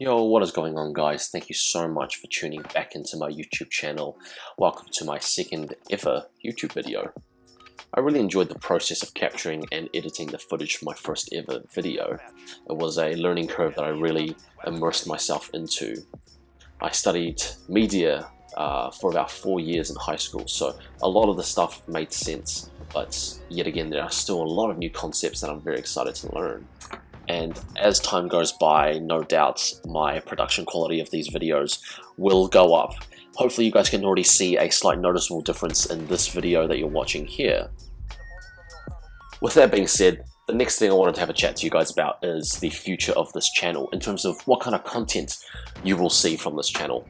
Yo, what is going on, guys? Thank you so much for tuning back into my YouTube channel. Welcome to my second ever YouTube video. I really enjoyed the process of capturing and editing the footage for my first ever video. It was a learning curve that I really immersed myself into. I studied media for about 4 years in high school, so a lot of the stuff made sense, but yet again there are still a lot of new concepts that I'm very excited to learn. And as time goes by, no doubt my production quality of these videos will go up. Hopefully you guys can already see a slight noticeable difference in this video that you're watching here. With that being said, the next thing I wanted to have a chat to you guys about is the future of this channel in terms of what kind of content you will see from this channel.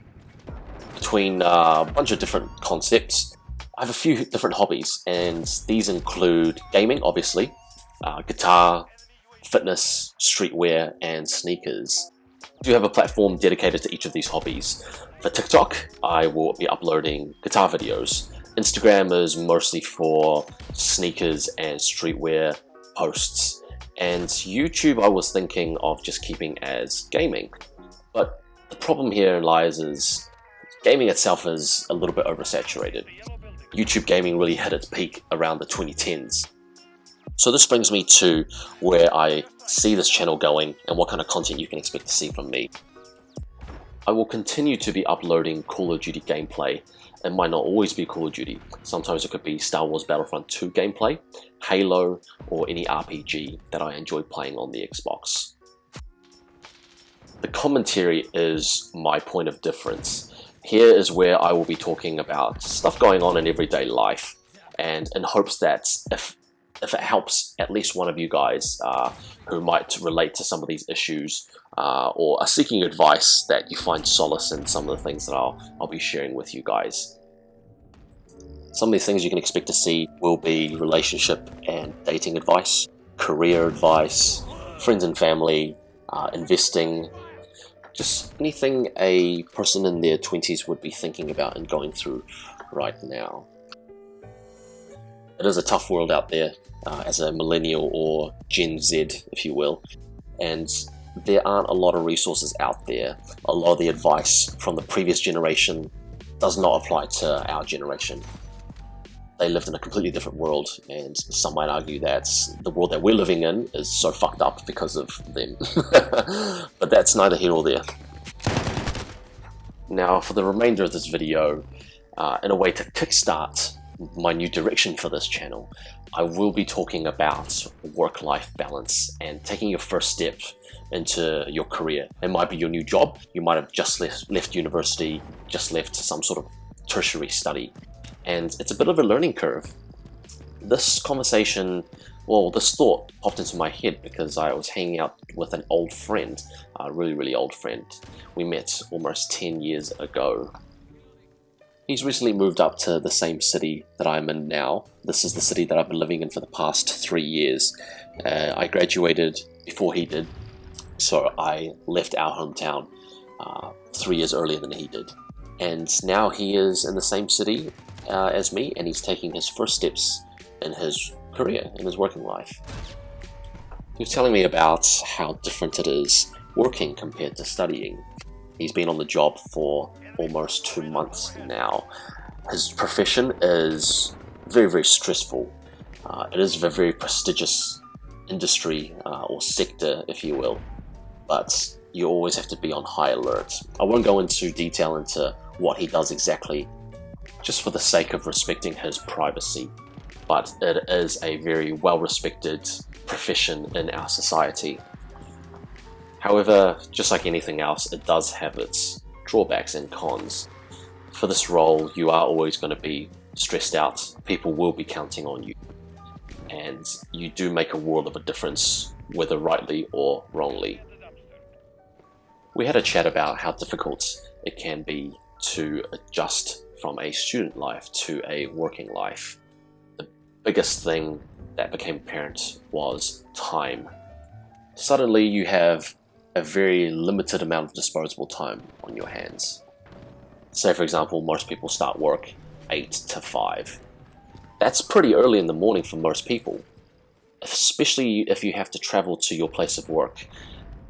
Between a bunch of different concepts, I have a few different hobbies, and these include gaming, obviously, guitar, fitness, streetwear, and sneakers. I do have a platform dedicated to each of these hobbies. For TikTok, I will be uploading guitar videos. Instagram is mostly for sneakers and streetwear posts. And YouTube I was thinking of just keeping as gaming. But the problem here lies is gaming itself is a little bit oversaturated. YouTube gaming really hit its peak around the 2010s. So this brings me to where I see this channel going and what kind of content you can expect to see from me. I will continue to be uploading Call of Duty gameplay. It might not always be Call of Duty. Sometimes it could be Star Wars Battlefront 2 gameplay, Halo, or any RPG that I enjoy playing on the Xbox. The commentary is my point of difference. Here is where I will be talking about stuff going on in everyday life, and in hopes that if it helps at least one of you guys who might relate to some of these issues or are seeking advice, that you find solace in some of the things that I'll be sharing with you guys. Some of these things you can expect to see will be relationship and dating advice, career advice, friends and family, investing, just anything a person in their 20s would be thinking about and going through right now. It is a tough world out there as a millennial or Gen Z, if you will, and there aren't a lot of resources out there. A lot of the advice from the previous generation does not apply to our generation. They lived in a completely different world, and some might argue that the world that we're living in is so fucked up because of them. But that's neither here nor there. Now, for the remainder of this video, in a way to kickstart my new direction for this channel, I will be talking about work-life balance and taking your first step into your career. It might be your new job. You might have just left university, just left some sort of tertiary study, and it's a bit of a learning curve. This conversation, well, this thought popped into my head because I was hanging out with an old friend, a really old friend. We met almost 10 years ago. He's recently moved up to the same city that I'm in now. This is the city that I've been living in for the past 3 years. I graduated before he did, so I left our hometown 3 years earlier than he did. And now he is in the same city as me, and he's taking his first steps in his career, in his working life. He was telling me about how different it is working compared to studying. He's been on the job for almost 2 months now. His profession is very stressful. It is a very prestigious industry or sector, if you will, but you always have to be on high alert. I won't go into detail into what he does exactly, just for the sake of respecting his privacy, but it is a very well-respected profession in our society. However, just like anything else, it does have its drawbacks and cons. For this role, you are always going to be stressed out. People will be counting on you, and you do make a world of a difference, whether rightly or wrongly. We had a chat about how difficult it can be to adjust from a student life to a working life. The biggest thing that became apparent was time. Suddenly you have a very limited amount of disposable time on your hands. Say, for example, most people start work 8 to 5. That's pretty early in the morning for most people, especially if you have to travel to your place of work.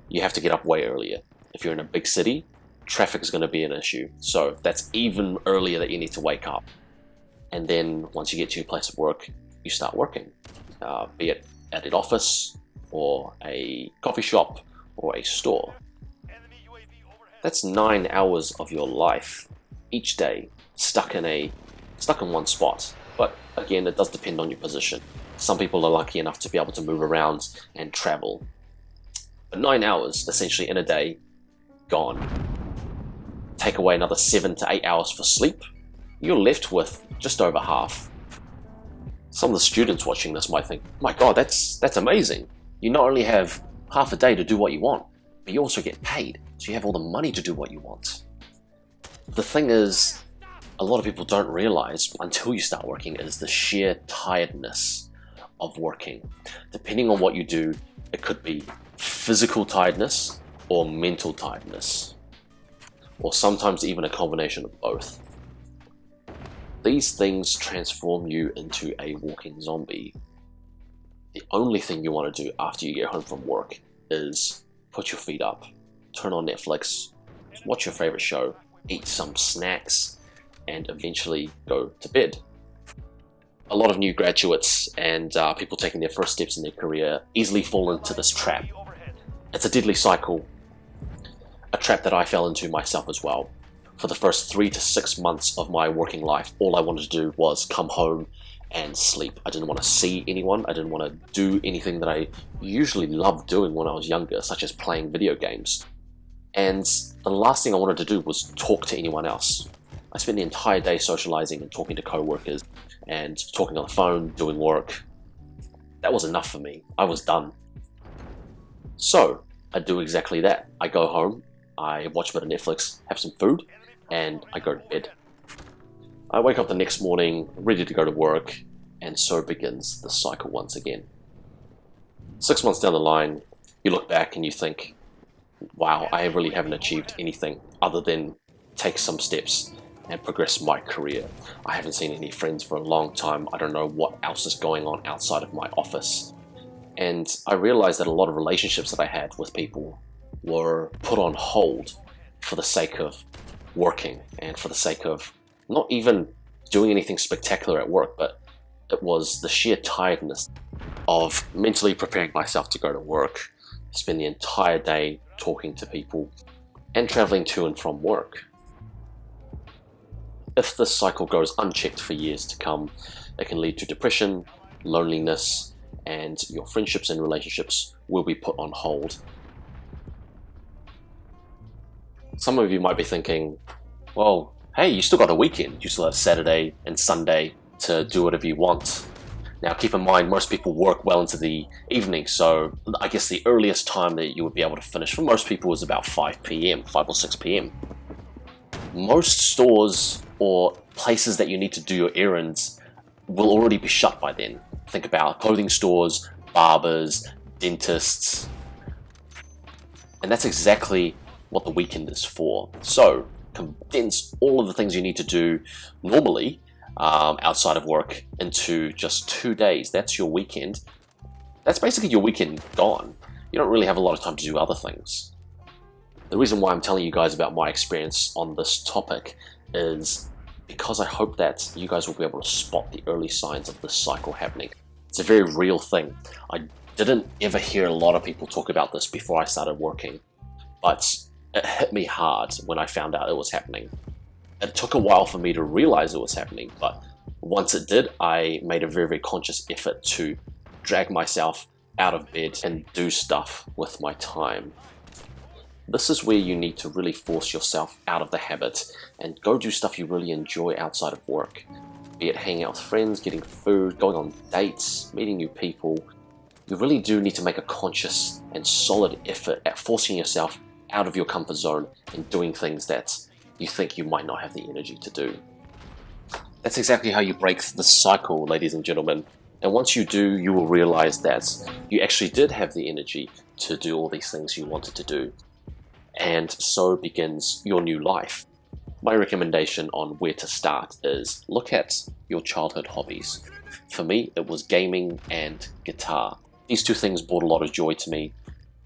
You have to get up way earlier. If you're in a big city, traffic is going to be an issue. So that's even earlier that you need to wake up. And then once you get to your place of work, you start working, be it at an office or a coffee shop or a store. That's 9 hours of your life each day stuck in one spot. But again, it does depend on your position. Some people are lucky enough to be able to move around and travel. But 9 hours essentially in a day, gone. Take away another 7 to 8 hours for sleep, you're left with just over half. Some of the students watching this might think, my God, that's amazing. You not only have half a day to do what you want, but you also get paid, so you have all the money to do what you want. The thing is, a lot of people don't realize until you start working is the sheer tiredness of working. Depending on what you do, it could be physical tiredness or mental tiredness, or sometimes even a combination of both. These things transform you into a walking zombie. The only thing you want to do after you get home from work is put your feet up, turn on Netflix, watch your favorite show, eat some snacks, and eventually go to bed. A lot of new graduates and people taking their first steps in their career easily fall into this trap. It's a deadly cycle, a trap that I fell into myself as well. For the first 3 to 6 months of my working life, all I wanted to do was come home and sleep. I didn't want to see anyone. I didn't want to do anything that I usually loved doing when I was younger, such as playing video games. And the last thing I wanted to do was talk to anyone else. I spent the entire day socializing and talking to co-workers and talking on the phone, doing work. That was enough for me. I was done. So I do exactly that. I go home, I watch a bit of Netflix, have some food, and I go to bed. I wake up the next morning, ready to go to work, and so begins the cycle once again. 6 months down the line, you look back and you think, wow, I really haven't achieved anything other than take some steps and progress my career. I haven't seen any friends for a long time. I don't know what else is going on outside of my office. And I realized that a lot of relationships that I had with people were put on hold for the sake of working and for the sake of not even doing anything spectacular at work, but it was the sheer tiredness of mentally preparing myself to go to work, spend the entire day talking to people, and traveling to and from work. If this cycle goes unchecked for years to come, it can lead to depression, loneliness, and your friendships and relationships will be put on hold. Some of you might be thinking, well, hey, you still got a weekend. You still have Saturday and Sunday to do whatever you want. Now, keep in mind, most people work well into the evening, so I guess the earliest time that you would be able to finish for most people is about 5 p.m., 5 or 6 p.m. Most stores or places that you need to do your errands will already be shut by then. Think about clothing stores, barbers, dentists, and that's exactly what the weekend is for. So condense all of the things you need to do normally outside of work into just 2 days. That's your weekend. That's basically your weekend gone. You don't really have a lot of time to do other things. The reason why I'm telling you guys about my experience on this topic is because I hope that you guys will be able to spot the early signs of this cycle happening. It's a very real thing. I didn't ever hear a lot of people talk about this before I started working, but it hit me hard when I found out it was happening. It took a while for me to realize it was happening, but once it did, I made a very, very conscious effort to drag myself out of bed and do stuff with my time. This is where you need to really force yourself out of the habit and go do stuff you really enjoy outside of work. Be it hanging out with friends, getting food, going on dates, meeting new people. You really do need to make a conscious and solid effort at forcing yourself out of your comfort zone and doing things that you think you might not have the energy to do. That's exactly how you break the cycle, ladies and gentlemen. And once you do, you will realize that you actually did have the energy to do all these things you wanted to do. And so begins your new life. My recommendation on where to start is look at your childhood hobbies. For me, it was gaming and guitar. These two things brought a lot of joy to me.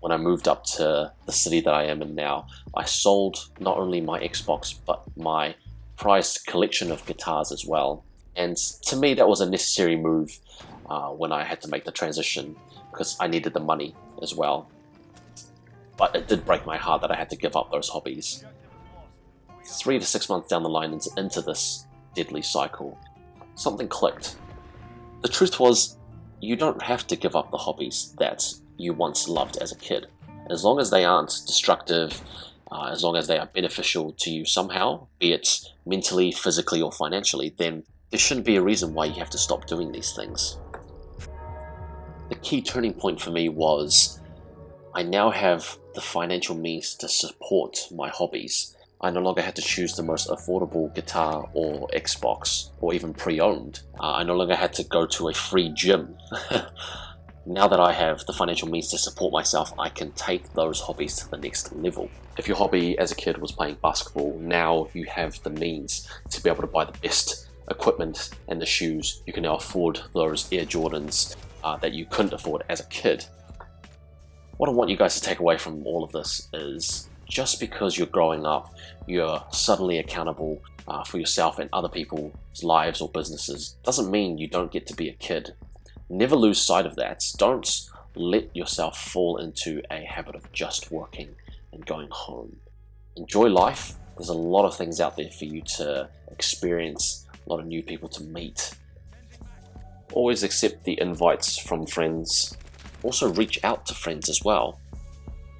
when I moved up to the city that I am in now, I sold not only my Xbox, but my prized collection of guitars as well. And to me, that was a necessary move when I had to make the transition, because I needed the money as well. But it did break my heart that I had to give up those hobbies. 3 to 6 months down the line into this deadly cycle, something clicked. The truth was, you don't have to give up the hobbies that you once loved as a kid. As long as they aren't destructive, as long as they are beneficial to you somehow, be it mentally, physically, or financially, then there shouldn't be a reason why you have to stop doing these things. The key turning point for me was I now have the financial means to support my hobbies. I no longer had to choose the most affordable guitar or Xbox, or even pre-owned. I no longer had to go to a free gym. Now that I have the financial means to support myself, I can take those hobbies to the next level. If your hobby as a kid was playing basketball, now you have the means to be able to buy the best equipment and the shoes. You can now afford those Air Jordans that you couldn't afford as a kid. What I want you guys to take away from all of this is, just because you're growing up, you're suddenly accountable for yourself and other people's lives or businesses, doesn't mean you don't get to be a kid. Never lose sight of that. Don't let yourself fall into a habit of just working and going home. Enjoy life. There's a lot of things out there for you to experience, a lot of new people to meet. Always accept the invites from friends. Also reach out to friends as well.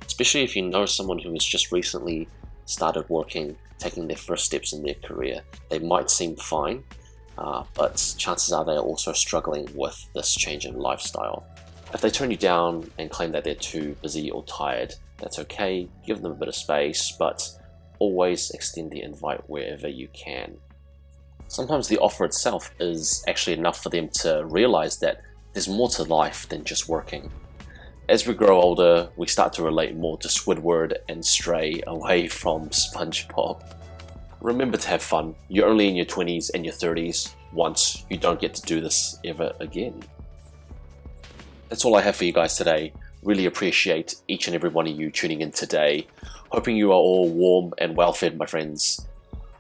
Especially if you know someone who has just recently started working, taking their first steps in their career. They might seem fine, but chances are they're also struggling with this change in lifestyle. If they turn you down and claim that they're too busy or tired, that's okay. Give them a bit of space, but always extend the invite wherever you can. Sometimes the offer itself is actually enough for them to realize that there's more to life than just working. As we grow older, we start to relate more to Squidward and stray away from SpongeBob. Remember to have fun. You're only in your 20s and your 30s. Once you don't get to do this ever again. That's all I have for you guys today. Really appreciate each and every one of you tuning in today. Hoping you are all warm and well fed, my friends.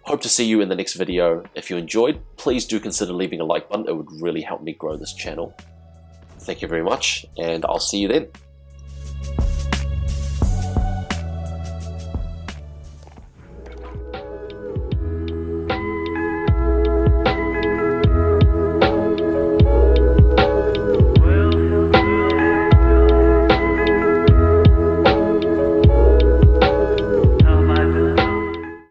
Hope to see you in the next video. If you enjoyed, please do consider leaving a like button. It would really help me grow this channel. Thank you very much, and I'll see you then.